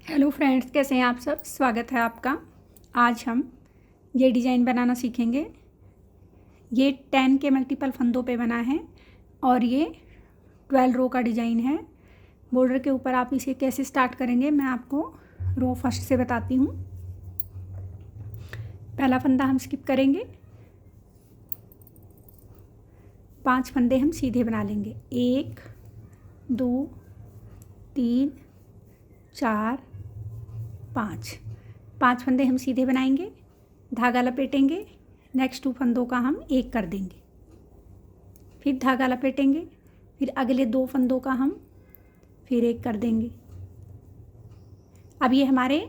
Hello friends, कैसे हैं आप सब। स्वागत है आपका। आज हम ये डिज़ाइन बनाना सीखेंगे। ये 10 के मल्टीपल फंदों पे बना है और ये 12 रो का डिज़ाइन है। बॉर्डर के ऊपर आप इसे कैसे स्टार्ट करेंगे मैं आपको रो फर्स्ट से बताती हूँ। पहला फंदा हम स्किप करेंगे, 5 फंदे हम सीधे बना लेंगे। 1 2 3 4 5 फंदे हम सीधे बनाएंगे, धागा लपेटेंगे, नेक्स्ट 2 फंदों का हम एक कर देंगे, फिर धागा लपेटेंगे, फिर अगले 2 फंदों का हम फिर एक कर देंगे। अब ये हमारे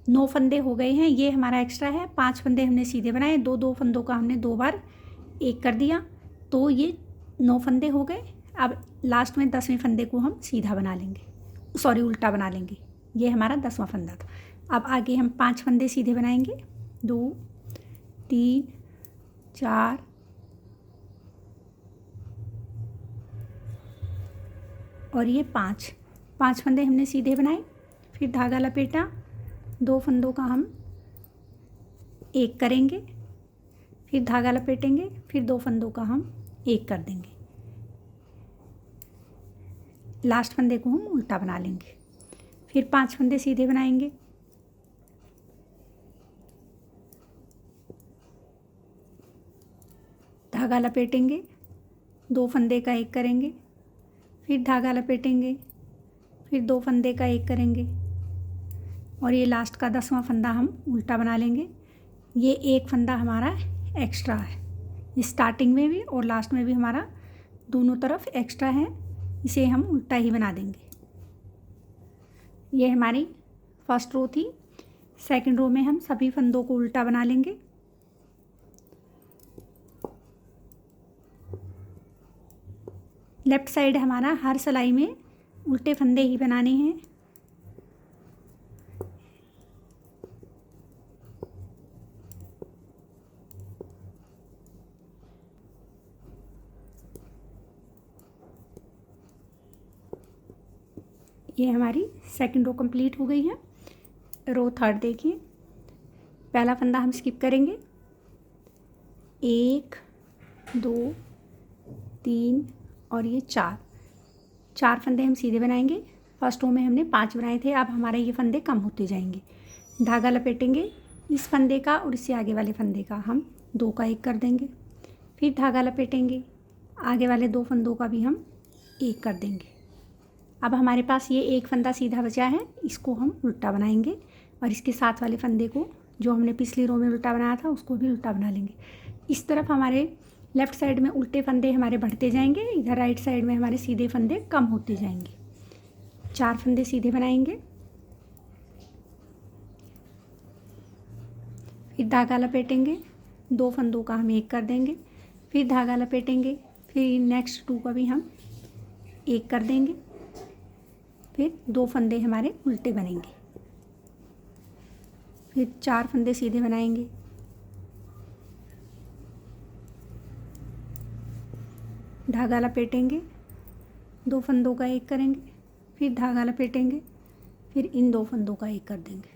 9 फंदे हो गए हैं। ये हमारा एक्स्ट्रा है। 5 फंदे हमने सीधे बनाए, 2 फंदों का हमने 2 बार एक कर दिया, तो ये 9 फंदे हो गए। अब लास्ट में 10वें फंदे को हम सीधा बना लेंगे, सॉरी उल्टा बना लेंगे। ये हमारा 10वां फंदा था। अब आगे हम 5 फंदे सीधे बनाएंगे, 2 3 4 और ये 5 फंदे हमने सीधे बनाए, फिर धागा लपेटा, 2 फंदों का हम एक करेंगे, फिर धागा लपेटेंगे, फिर 2 फंदों का हम एक कर देंगे। लास्ट फंदे को हम उल्टा बना लेंगे, फिर 5 फंदे सीधे बनाएंगे, धागा लपेटेंगे, 2 फंदे का एक करेंगे, फिर धागा लपेटेंगे, फिर 2 फंदे का एक करेंगे और ये लास्ट का 10वां फंदा हम उल्टा बना लेंगे। ये एक फंदा हमारा एक्स्ट्रा है, स्टार्टिंग में भी और लास्ट में भी हमारा दोनों तरफ एक्स्ट्रा है, इसे हम उल्टा ही बना देंगे। ये हमारी फर्स्ट रो थी। सेकंड रो में हम सभी फंदों को उल्टा बना लेंगे। लेफ्ट साइड हमारा हर सिलाई में उल्टे फंदे ही बनाने हैं। ये हमारी सेकंड रो कंप्लीट हो गई है। रो थर्ड देखिए, पहला फंदा हम स्किप करेंगे, 1 2 3 और ये 4 फंदे हम सीधे बनाएंगे। फर्स्ट रो में हमने 5 बनाए थे, अब हमारे ये फंदे कम होते जाएंगे। धागा लपेटेंगे, इस फंदे का और इससे आगे वाले फंदे का हम 2 का एक कर देंगे, फिर धागा लपेटेंगे, आगे वाले 2 फंदों का भी हम एक कर देंगे। अब हमारे पास ये एक फंदा सीधा बचा है, इसको हम उल्टा बनाएंगे और इसके साथ वाले फंदे को जो हमने पिछली रो में उल्टा बनाया था उसको भी उल्टा बना लेंगे। इस तरफ हमारे लेफ़्ट साइड में उल्टे फंदे हमारे बढ़ते जाएंगे, इधर राइट साइड में हमारे सीधे फंदे कम होते जाएंगे। 4 फंदे सीधे बनाएंगे, फिर धागा लपेटेंगे, 2 फंदों का हम एक कर देंगे, फिर धागा लपेटेंगे, फिर नेक्स्ट 2 का भी हम एक कर देंगे, फिर 2 फंदे हमारे उल्टे बनेंगे, फिर 4 फंदे सीधे बनाएंगे, धागा लपेटेंगे, 2 फंदों का एक करेंगे, फिर धागा लपेटेंगे, फिर इन 2 फंदों का एक कर देंगे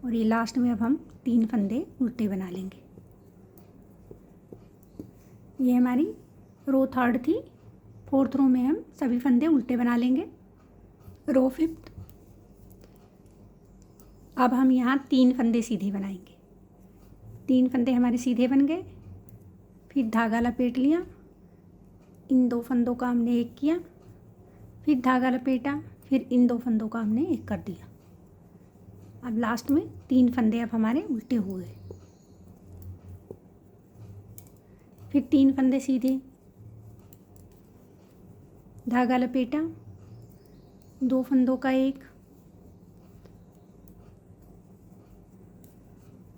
और ये लास्ट में अब हम 3 फंदे उल्टे बना लेंगे। ये हमारी रो थर्ड थी। फोर्थ रो में हम सभी फंदे उल्टे बना लेंगे। रो फिफ्थ, अब हम यहाँ 3 फंदे सीधे बनाएंगे। 3 फंदे हमारे सीधे बन गए, फिर धागा लपेट लिया, इन 2 फंदों का हमने एक किया, फिर धागा लपेटा, फिर इन 2 फंदों का हमने एक कर दिया। अब लास्ट में 3 फंदे अब हमारे उल्टे हुए, फिर 3 फंदे सीधे, धागा लपेटा, 2 फंदों का एक,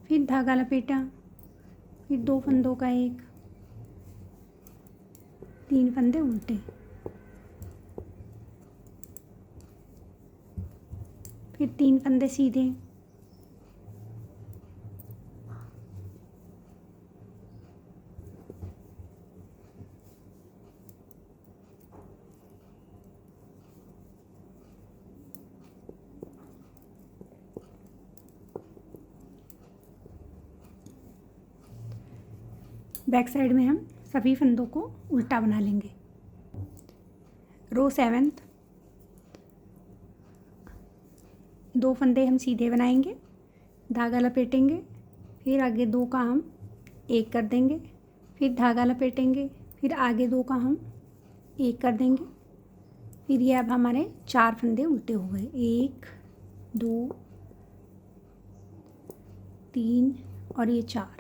फिर धागा लपेटा, फिर 2 फंदों का एक, 3 फंदे उल्टे, फिर 3 फंदे सीधे, बैक साइड में हम सभी फंदों को उल्टा बना लेंगे। रो 7 2 फंदे हम सीधे बनाएंगे, धागा लपेटेंगे, फिर आगे 2 का हम एक कर देंगे, फिर धागा लपेटेंगे, फिर आगे 2 का हम एक कर देंगे। फिर ये अब हमारे 4 फंदे उल्टे हो गए, 1 2 3 और ये 4।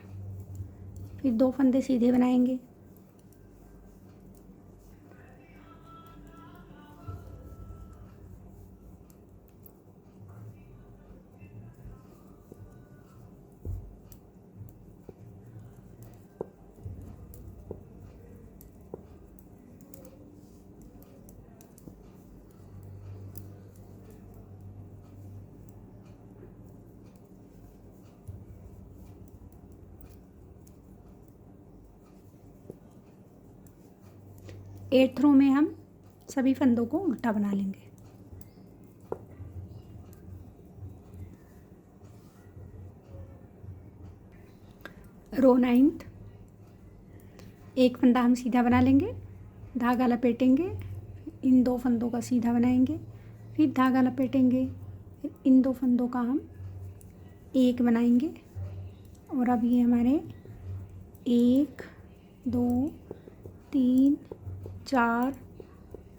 फिर 2 फंदे सीधे बनाएंगे, एट रो में हम सभी फंदों को उल्टा बना लेंगे। रो 9 एक फंदा हम सीधा बना लेंगे, धागा लपेटेंगे, इन 2 फंदों का सीधा बनाएंगे, फिर धागा लपेटेंगे, फिर इन 2 फंदों का हम एक बनाएंगे। और अब ये हमारे 1 2 3 4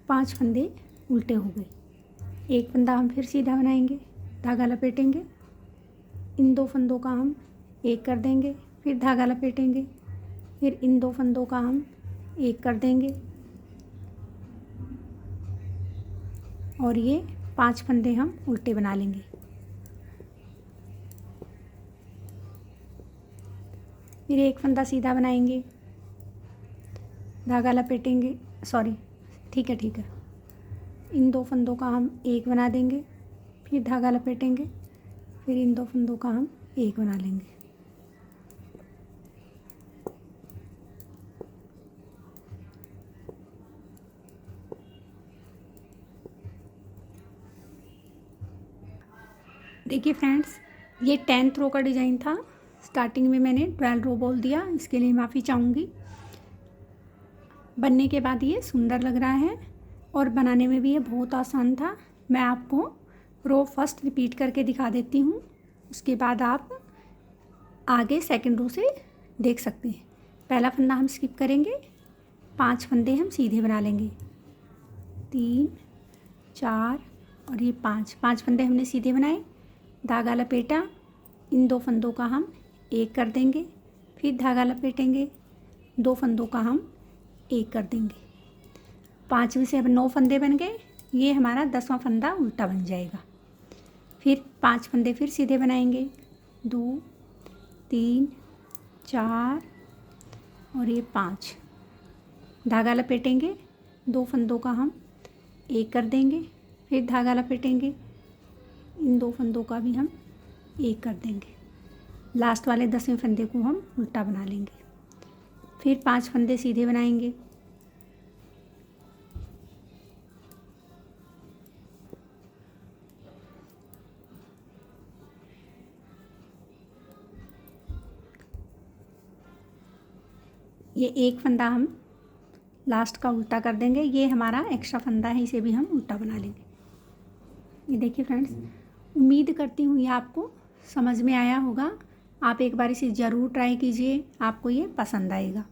5 फंदे उल्टे हो गए। एक फंदा हम फिर सीधा बनाएंगे, धागा लपेटेंगे, इन 2 फंदों का हम एक कर देंगे, फिर धागा लपेटेंगे, फिर इन 2 फंदों का हम एक कर देंगे और ये 5 फंदे हम उल्टे बना लेंगे। फिर एक फंदा सीधा बनाएंगे, धागा लपेटेंगे, ठीक है, इन 2 फंदों का हम एक बना देंगे, फिर धागा लपेटेंगे, फिर इन 2 फंदों का हम एक बना लेंगे। देखिए फ्रेंड्स, ये 10th रो का डिज़ाइन था। स्टार्टिंग में मैंने 12 रो बोल दिया, इसके लिए माफ़ी चाहूँगी। बनने के बाद ये सुंदर लग रहा है और बनाने में भी ये बहुत आसान था। मैं आपको रो फर्स्ट रिपीट करके दिखा देती हूँ, उसके बाद आप आगे सेकंड रो से देख सकते हैं। पहला फंदा हम स्किप करेंगे, 5 फंदे हम सीधे बना लेंगे, 3 4 और ये 5 फंदे हमने सीधे बनाए, धागा लपेटा, इन 2 फंदों का हम एक कर देंगे, फिर धागा लपेटेंगे, 2 फंदों का हम एक कर देंगे। 5वें से अब 9 फंदे बन गए, ये हमारा 10वां फंदा उल्टा बन जाएगा। फिर 5 फंदे फिर सीधे बनाएंगे, 2 3 4 और ये 5, धागा लपेटेंगे, 2 फंदों का हम एक कर देंगे, फिर धागा लपेटेंगे, इन 2 फंदों का भी हम एक कर देंगे। लास्ट वाले 10वें फंदे को हम उल्टा बना लेंगे। फिर 5 फंदे सीधे बनाएंगे, ये एक फंदा हम लास्ट का उल्टा कर देंगे, ये हमारा एक्स्ट्रा फंदा है, इसे भी हम उल्टा बना लेंगे। ये देखिए फ्रेंड्स, उम्मीद करती हूँ ये आपको समझ में आया होगा। आप एक बार इसे ज़रूर ट्राई कीजिए, आपको ये पसंद आएगा।